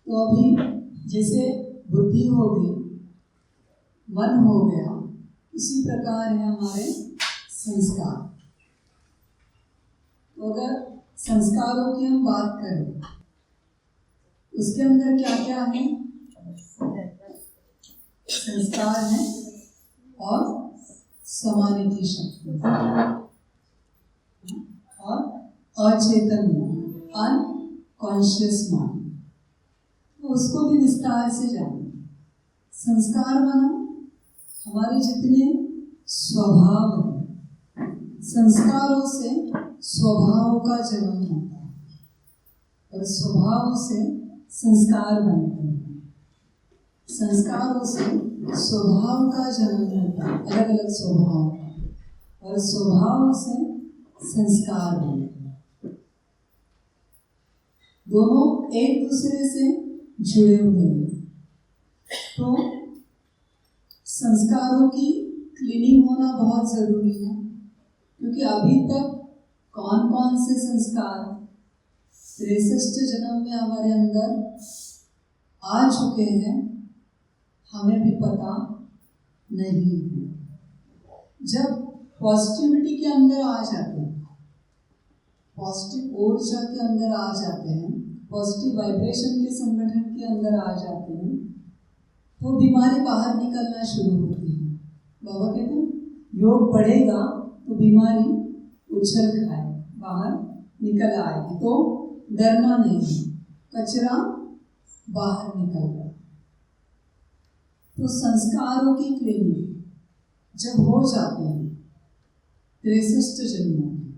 तो अभी जैसे बुद्धि हो गई, मन हो गया, इसी प्रकार है हमारे संस्कार। तो अगर संस्कारों की हम बात करें, उसके अंदर क्या क्या है? संस्कार है और समाने की शक्ति और अचेतन मन, अनकॉन्शियस माइंड। तो उसको भी विस्तार से जाने। संस्कार माना हमारे जितने स्वभाव हैं, संस्कारों से स्वभाव का जन्म होता है और स्वभाव से संस्कार बनते हैं। संस्कारों से स्वभाव का जन्म होता है, अलग अलग स्वभाव का, और स्वभाव से संस्कार बनते हैं। दोनों एक दूसरे से जुड़े हुए हैं। तो संस्कारों की क्लीनिंग होना बहुत जरूरी है, क्योंकि अभी तक कौन कौन से संस्कार 63 जन्म में हमारे अंदर आ चुके हैं, हमें भी पता नहीं है। जब पॉजिटिविटी के अंदर आ जाते हैं, पॉजिटिव ऊर्जा के अंदर आ जाते हैं, पॉजिटिव वाइब्रेशन के संगठन के अंदर आ जाते हैं, तो बीमारी बाहर निकलना शुरू होती है। बाबा कहते हैं योग बढ़ेगा तो बीमारी उछल खाए बाहर निकल आएगी। तो डरना नहीं, कचरा बाहर निकल रहा। तो संस्कारों की क्लीनिंग जब हो जाते हैं 63 जन्मों में,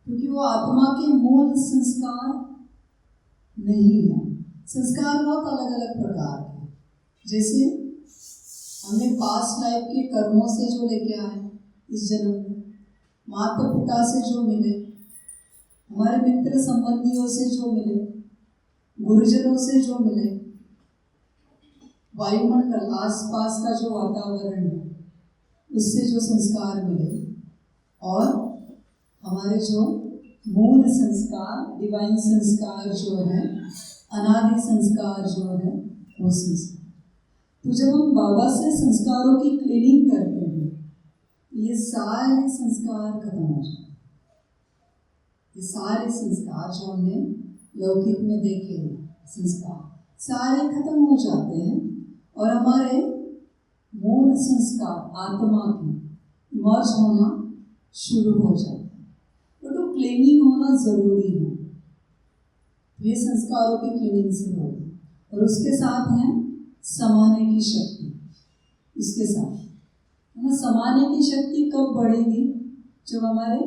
क्योंकि वो आत्मा के मूल संस्कार नहीं है। संस्कार बहुत अलग अलग प्रकार के, जैसे हमने पास्ट लाइफ के कर्मों से जो लेके आए इस जन्म में, माता पिता से जो मिले, हमारे मित्र संबंधियों से जो मिले, गुरुजनों से जो मिले, वायुमंडल आसपास का जो वातावरण है उससे जो संस्कार मिले, और हमारे जो मूल संस्कार, डिवाइन संस्कार जो है, अनादि संस्कार जो है, वो संस्कार। तो जब हम बाबा से संस्कारों की क्लीनिंग करते हैं, ये सारे संस्कार खत्म हो जाते हैं। ये सारे संस्कार जो हमने लौकिक में देखे हैं, संस्कार सारे खत्म हो जाते हैं और हमारे मूल संस्कार आत्मा के इमर्ज होना शुरू हो जाते हैं। तो क्लीनिंग होना जरूरी है। ये संस्कारों की क्लीनिंग से होगी, और उसके साथ है समाने की शक्ति। इसके साथ है ना, समाने की शक्ति कब बढ़ेगी? जब हमारे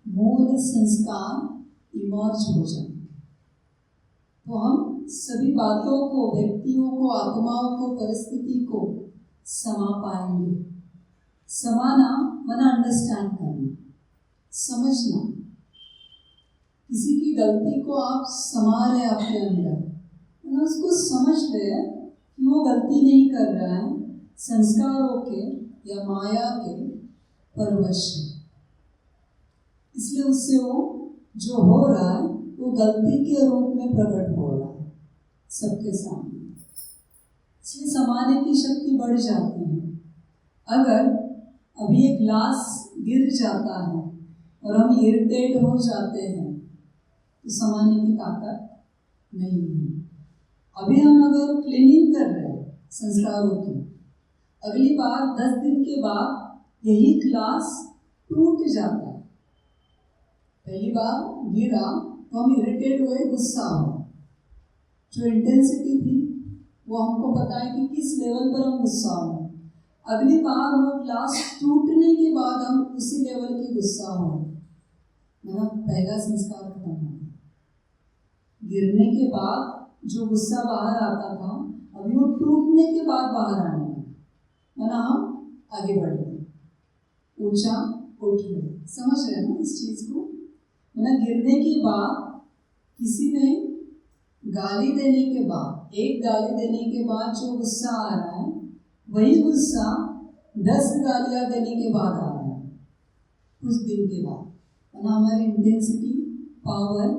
मूल संस्कार इमर्ज हो जाएंगे, तो हम सभी बातों को, व्यक्तियों को, आत्माओं को, परिस्थिति को समा पाएंगे। समाना माना अंडरस्टैंड करना, समझना। किसी की गलती को आप समा रहे आपके अंदर, ना उसको समझ रहे हैं कि वो गलती नहीं कर रहा है, संस्कारों के या माया के परवश है, इसलिए उससे वो जो हो रहा है वो गलती के रूप में प्रकट हो रहा है सबके सामने। इसलिए समाने की शक्ति बढ़ जाती है। अगर अभी एक ग्लास गिर जाता है और हम इरिटेट हो जाते हैं, तो समाने की ताकत नहीं है। अभी हम अगर क्लीनिंग कर रहे हैं संस्कारों की, अगली बार 10 दिन के बाद यही ग्लास टूट जाता है। पहली बार गिरा तो हम इरिटेट हुए, गुस्सा हुआ, जो इंटेंसिटी थी वो हमको पता है कि किस लेवल पर हम गुस्सा हुए। अगली बार वो ग्लास टूटने के बाद हम उसी लेवल की गुस्सा हुए, मेरा पहला संस्कार खत्म हो गया। गिरने के बाद जो गुस्सा बाहर आता था, अभी वो टूटने के बाद बाहर आने लगा, माना हम आगे बढ़ गए, ऊंचा उठ गए। समझ रहे हैं ना इस चीज को? माना गिरने के बाद किसी ने गाली देने के बाद, एक गाली देने के बाद जो गुस्सा आ रहा है, वही गुस्सा 10 गालियां देने के बाद आ रहा है, कुछ दिन के बाद। माना हमारी इंटेंसिटी, पावर,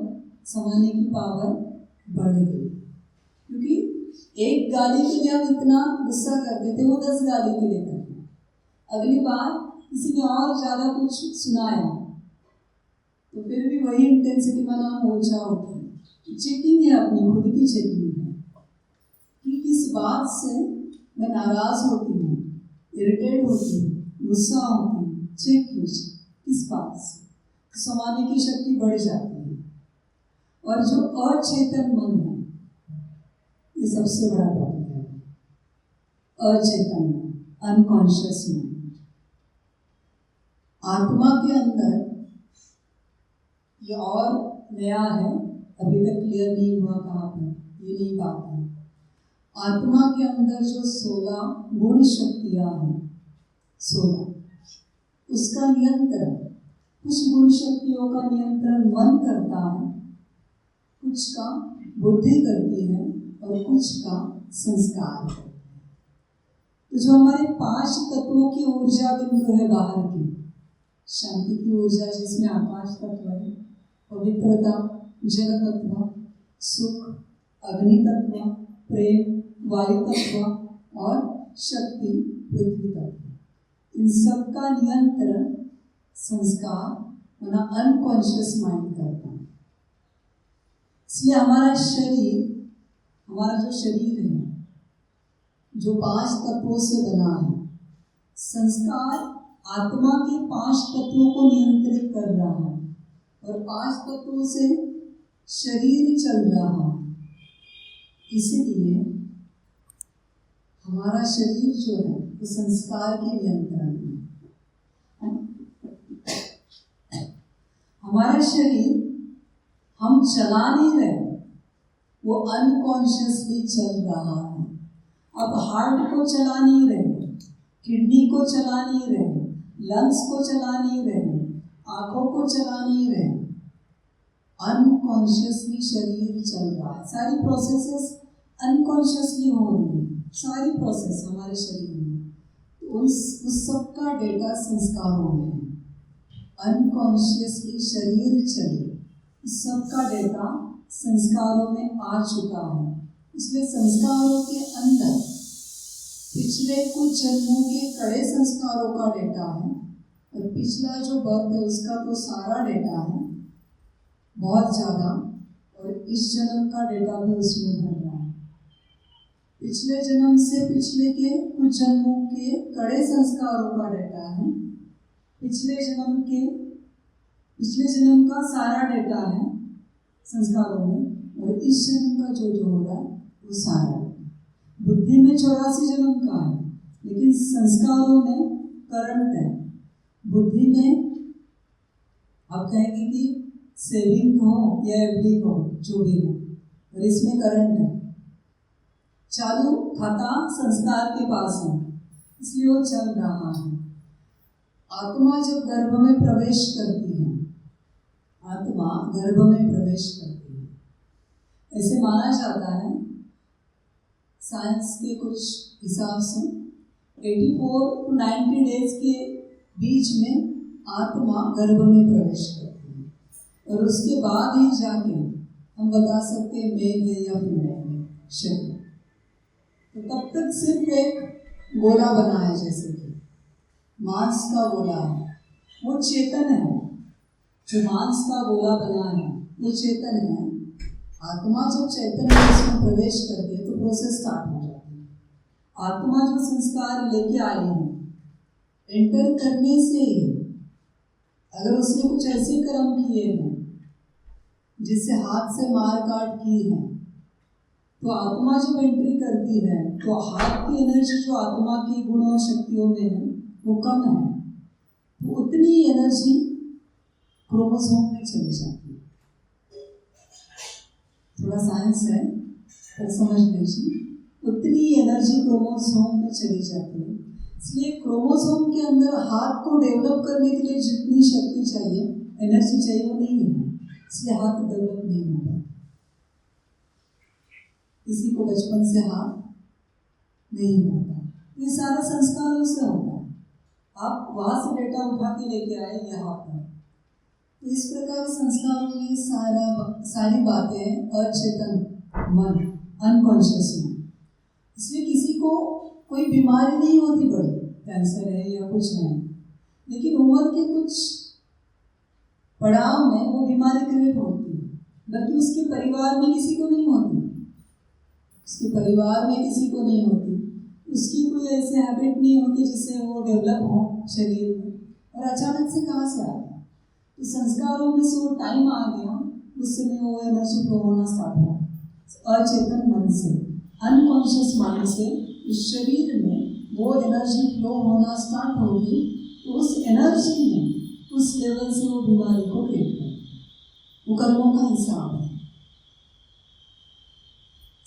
समाने की पावर बढ़ गई, क्योंकि एक गाली के लिए हम इतना गुस्सा करते थे, वो 10 गाली के लिए करते हैं। अगली बार किसी ने और ज़्यादा कुछ सुनाया तो फिर भी वही इंटेंसिटी में हम ऊर्जा उठे। चेकिंग है, अपनी खुद की चेकिंग है कि किस बात से मैं नाराज़ होती हूँ, इरिटेट होती हूँ, गुस्सा होती हूँ। चेक कीजिए किस बात से, तो समाने की शक्ति बढ़ जाती है। और जो अचेतन मन है, ये सबसे बड़ा टॉपिक है। अचेतन मन, अनकॉन्शियस मन। आत्मा के अंदर ये और नया है, अभी तक क्लियर नहीं हुआ कहाँ पर, ये नहीं बात है। आत्मा के अंदर जो 16 गुण शक्तियाँ हैं, 16, उसका नियंत्रण कुछ गुण शक्तियों का नियंत्रण मन करता है, कुछ का बुद्धि करती है और कुछ का संस्कार करती है। तो जो हमारे 5 तत्वों की ऊर्जा बिंदु है बाहर की, शांति की ऊर्जा जिसमें आकाश तत्व है, पवित्रता जल तत्व, सुख अग्नि तत्व, प्रेम वायु तत्व और शक्ति पृथ्वी तत्व, इन सब का नियंत्रण संस्कार वरना अनकॉन्शियस माइंड करता है। इसलिए हमारा शरीर, हमारा जो शरीर है जो 5 तत्वों से बना है, संस्कार आत्मा के 5 तत्वों को नियंत्रित कर रहा है और 5 तत्वों से शरीर चल रहा है। इसीलिए हमारा शरीर जो है वो संस्कार के नियंत्रण में। हमारा शरीर हम चला नहीं रहे, वो अनकॉन्शियसली चल रहा है। अब हार्ट को चला नहीं रहे, किडनी को चला नहीं रहे, लंग्स को चला नहीं रहे, आंखों को चला नहीं रहे, अनकॉन्शियसली शरीर चल रहा है। सारी प्रोसेसेस अनकॉन्शियसली हो रही है, सारी प्रोसेस हमारे शरीर में। तो उस सब का डेटा संस्कारों में है। अनकॉन्शियसली शरीर चले, इस सब का डेटा संस्कारों में आ चुका है। इसलिए संस्कारों के अंदर पिछले कुछ जन्मों के कड़े संस्कारों का डेटा है और पिछला जो बर्थ है उसका तो सारा डेटा है, बहुत ज़्यादा, और इस जन्म का डेटा भी उसमें भर रहा है। पिछले जन्म से पिछले के कुछ जन्मों के कड़े संस्कारों का डेटा है, पिछले जन्म का सारा डेटा है संस्कारों में, और इस जन्म का जो हो रहा है वो सारा। बुद्धि में 84 जन्म का है, लेकिन संस्कारों में करंट है। बुद्धि में आप कहेंगे कि सेविंग कहो या एफडी कहो, जो भी हो, और इसमें करंट है। चालू खाता संस्कार के पास है, इसलिए वो चल रहा है। आत्मा जब गर्भ में प्रवेश करती है, आत्मा गर्भ में प्रवेश करती है, ऐसे माना जाता है साइंस के कुछ हिसाब से 84 to 90 डेज के बीच में आत्मा गर्भ में प्रवेश करती है, और उसके बाद ही जाके हम बता सकते हैं मेल है या फीमेल है शरीर। तो तब तक सिर्फ एक गोला बना है, जैसे कि मांस का गोला है, वो चेतन है। जो मांस का गोला बना है वो चेतन है। आत्मा जब चैतन्य इसमें प्रवेश करती है तो प्रोसेस स्टार्ट हो जाती है। आत्मा जो संस्कार लेके आई है, एंटर करने से ही अगर उसने कुछ ऐसे कर्म किए हैं जिससे हाथ से मार काट की है, तो आत्मा जब एंट्री करती है तो हाथ की एनर्जी जो आत्मा की गुण और शक्तियों में है वो कम है, तो उतनी एनर्जी क्रोमोसोम में चली जाती है। थोड़ा साइंस है पर समझ लीजिए, उतनी एनर्जी क्रोमोसोम में चली जाती है। इसलिए क्रोमोसोम के अंदर हाथ को डेवलप करने के लिए जितनी शक्ति चाहिए, एनर्जी चाहिए, वो नहीं है, इसलिए हाथ डेवलप नहीं होता। किसी को बचपन से हाथ नहीं होता, ये सारा संस्कारों से होता है। आप वहां से डेटा उठा के लेके आए यहाँ पर, तो इस प्रकार संस्कारों में सारी बातें अचेतन मन, अनकॉन्शियस मन, को कोई बीमारी नहीं होती बड़ी, कैंसर है या कुछ है, लेकिन उम्र के कुछ पड़ाव में वो बीमारी क्रिएट होती है, बल्कि उसके परिवार में किसी को नहीं होती, उसके परिवार में किसी को नहीं होती, उसकी कोई ऐसी हैबिट नहीं होती जिससे वो डेवलप हो शरीर में, और अचानक से कहाँ से आ गया? तो संस्कारों में से वो टाइम आ गया, उस समय वो एनर्जी फ्लो होना स्टार्ट हुआ अचेतन मन से, अनकॉन्शियस माइंड से इस शरीर में वो एनर्जी फ्लो होना स्टार्ट होगी, तो उस एनर्जी में उस लेवल से वो बीमारी को क्रिएट करती है। वो कर्मों का हिसाब है।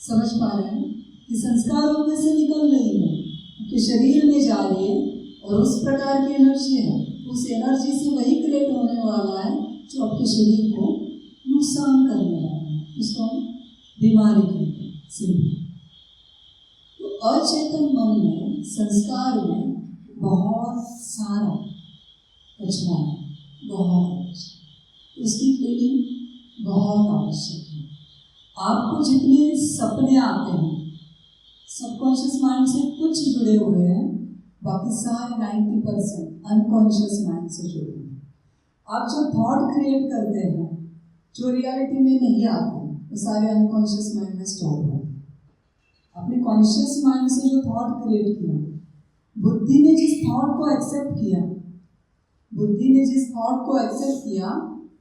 समझ पा रहे हैं कि संस्कारों में से निकल रही है कि शरीर में जा रही है, और उस प्रकार की एनर्जी है, उस एनर्जी से वही क्रिएट होने वाला है जो आपके शरीर को नुकसान करने वाला है, उसको हम बीमारी कहते हैं सिंपल। तो अचेतन मन में, संस्कार में बहुत सारा कचरा है, बहुत अच्छा, उसकी क्लीनिंग बहुत आवश्यक है। आपको जितने सपने आते हैं सबकॉन्शियस माइंड से कुछ जुड़े हुए हैं, बाकी सारे 90% अनकॉन्शियस माइंड से जुड़े हुए हैं। आप जो थॉट क्रिएट करते हैं जो रियलिटी में नहीं आते, वो सारे अनकॉन्शियस माइंड में स्टोर होते हैं। अपने कॉन्शियस माइंड से जो थॉट क्रिएट किया, बुद्धि ने जिस थॉट को एक्सेप्ट किया, बुद्धि ने जिस थॉट को एक्सेप्ट किया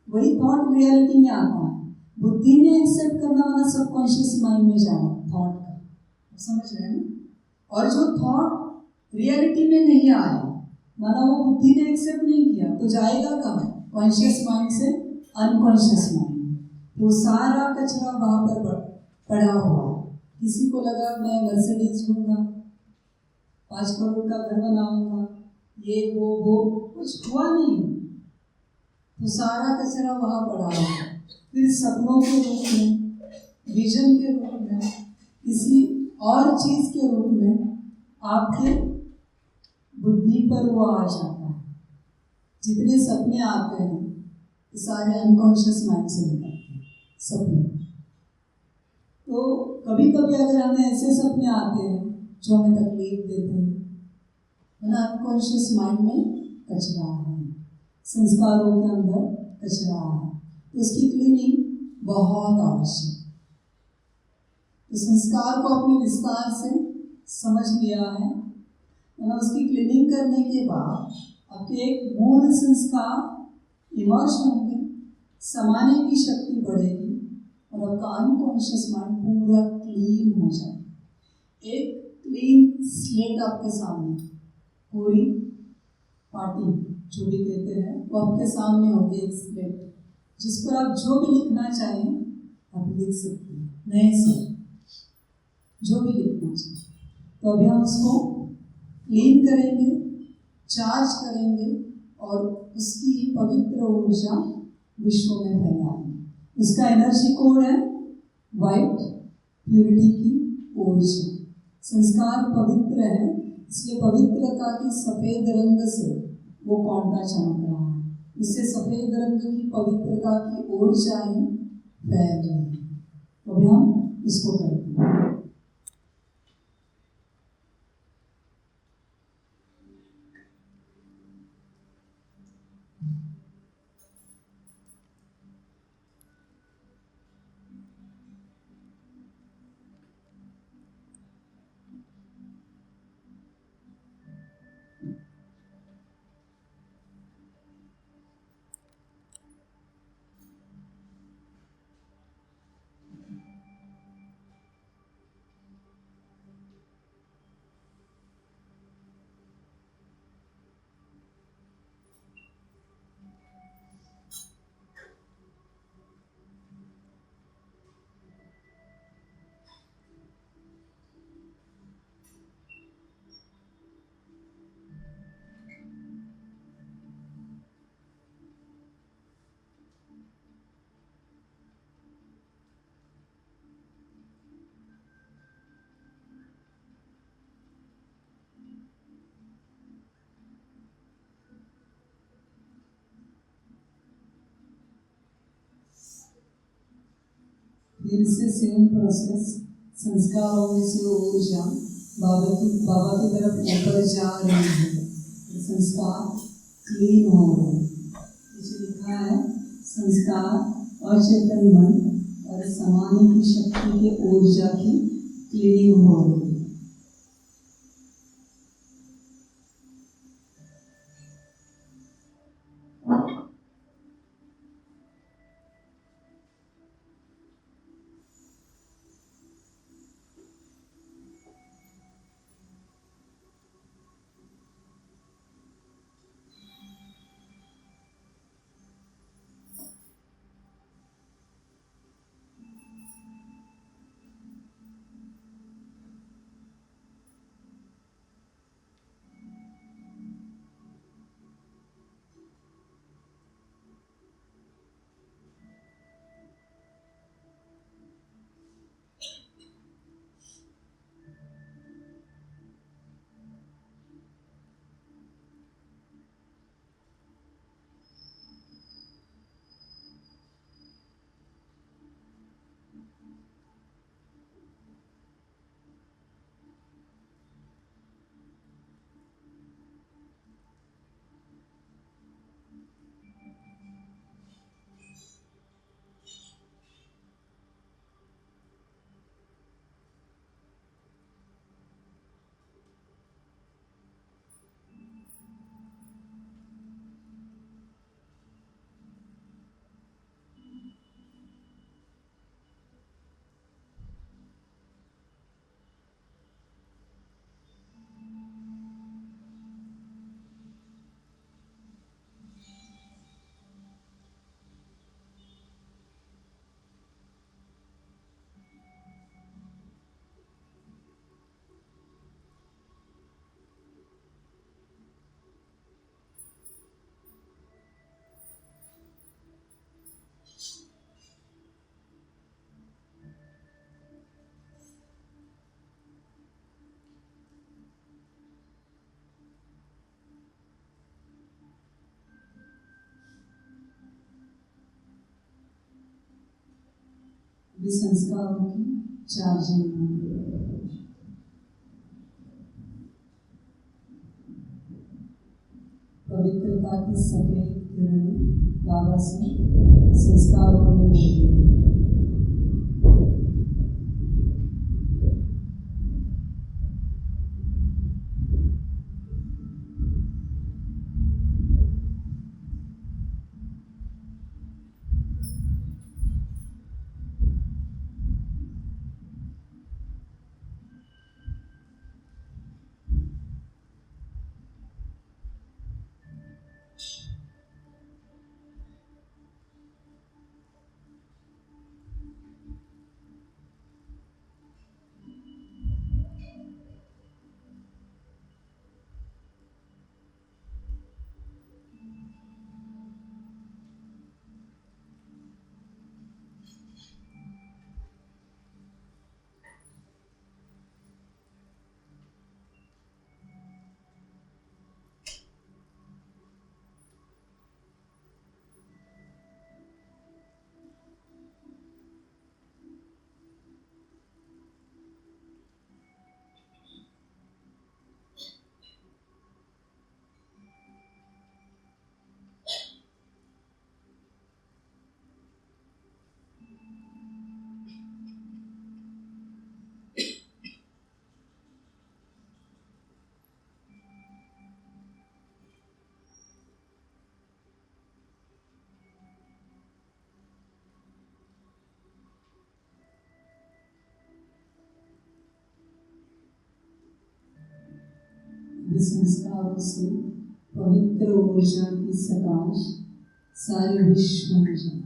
वही थॉट रियलिटी में आता है। बुद्धि ने एक्सेप्ट करना वाला सबकॉन्शियस माइंड में जाना थॉट का, समझ रहे हैं? और जो थॉट रियलिटी में नहीं आया, माना वो बुद्धि ने एक्सेप्ट नहीं किया, तो जाएगा कहाँ? कॉन्शियस माइंड से अनकॉन्शियस माइंड। वो सारा कचरा वहां पर पड़ा हुआ। किसी को लगा मैं मर्सिडीज लूंगा, 5 करोड़ का घर बनाऊंगा, ये वो कुछ हुआ नहीं, तो सारा कचरा वहां पड़ा हुआ। फिर सपनों के रूप में, विजन के रूप में, किसी और चीज के रूप में आपके बुद्धि पर वो आ जाता है। जितने सपने आते हैं सारे अनकॉन्शियस माइंड से निकलते हैं सपने। तो कभी कभी अगर हमें ऐसे सपने आते हैं जो हमें तकलीफ देते हैं, अनकॉन्शियस माइंड में कचरा है, संस्कारों के अंदर कचरा है, तो उसकी क्लीनिंग बहुत आवश्यक है। तो संस्कार को अपने विस्तार से समझ लिया है, उसकी क्लीनिंग करने के बाद आपके एक मूल संस्कार इमर्ज होंगे, समाने की शक्ति बढ़ेगी और आपका अनकॉन्शियस माइंड पूरा क्लीन हो जाए। एक क्लीन स्लेट आपके सामने, पूरी पार्टी जो भी कहते हैं वो आपके सामने होगी, एक स्लेट जिस पर आप जो भी लिखना चाहें आप लिख सकते हैं, नए से जो भी लिखना चाहें। तो अभी हम उसको क्लीन करेंगे, चार्ज करेंगे और उसकी पवित्र ऊर्जा विश्व में फैलाएंगे। उसका एनर्जी कोड है वाइट, प्यूरिटी की ऊर्जा। संस्कार पवित्र है, इसलिए पवित्रता की सफेद रंग से वो कौंटा चमक रहा है, इससे सफेद रंग की पवित्रता की ऊर्जाएं फैल रही है। तो अभी हम इसको करते हैं। फिर से सेम प्रोसेस, संस्कारों में से ऊर्जा बाबा की तरफ ऊपर जा रहे हैं, संस्कार क्लीन हो रहे हैं। इसे लिखा है संस्कार अचेतन मन और समाधि की शक्ति के ऊर्जा की क्लीनिंग हो रही है। भी संस्कारों की चार्जिंग पवित्रता की सफेद किरणें बाबा से संस्कारों में मिल रही है। संस्कारों से पवित्र ऊर्जा की सकाश सारे विश्व में जाए।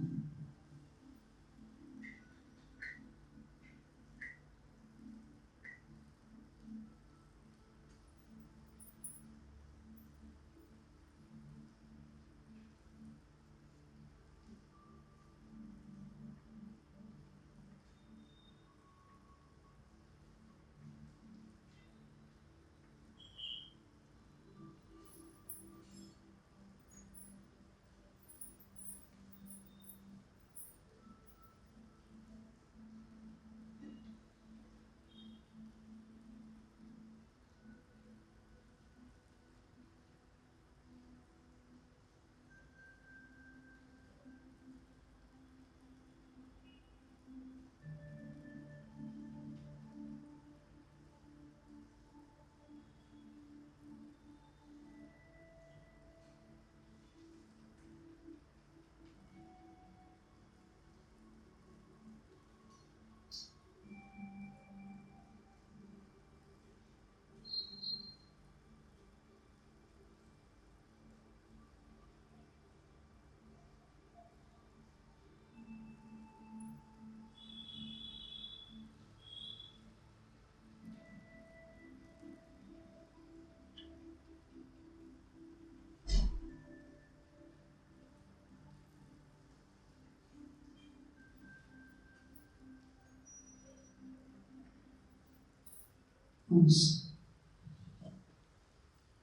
अंश।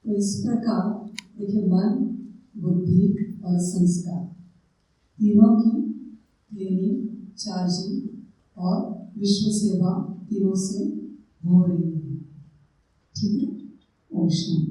तो इस प्रकार देखिए, मन, बुद्धि और संस्कार तीनों की क्लीनिंग, चार्जिंग और विश्व सेवा तीनों से हो रही है। ठीक है। ओम शांति।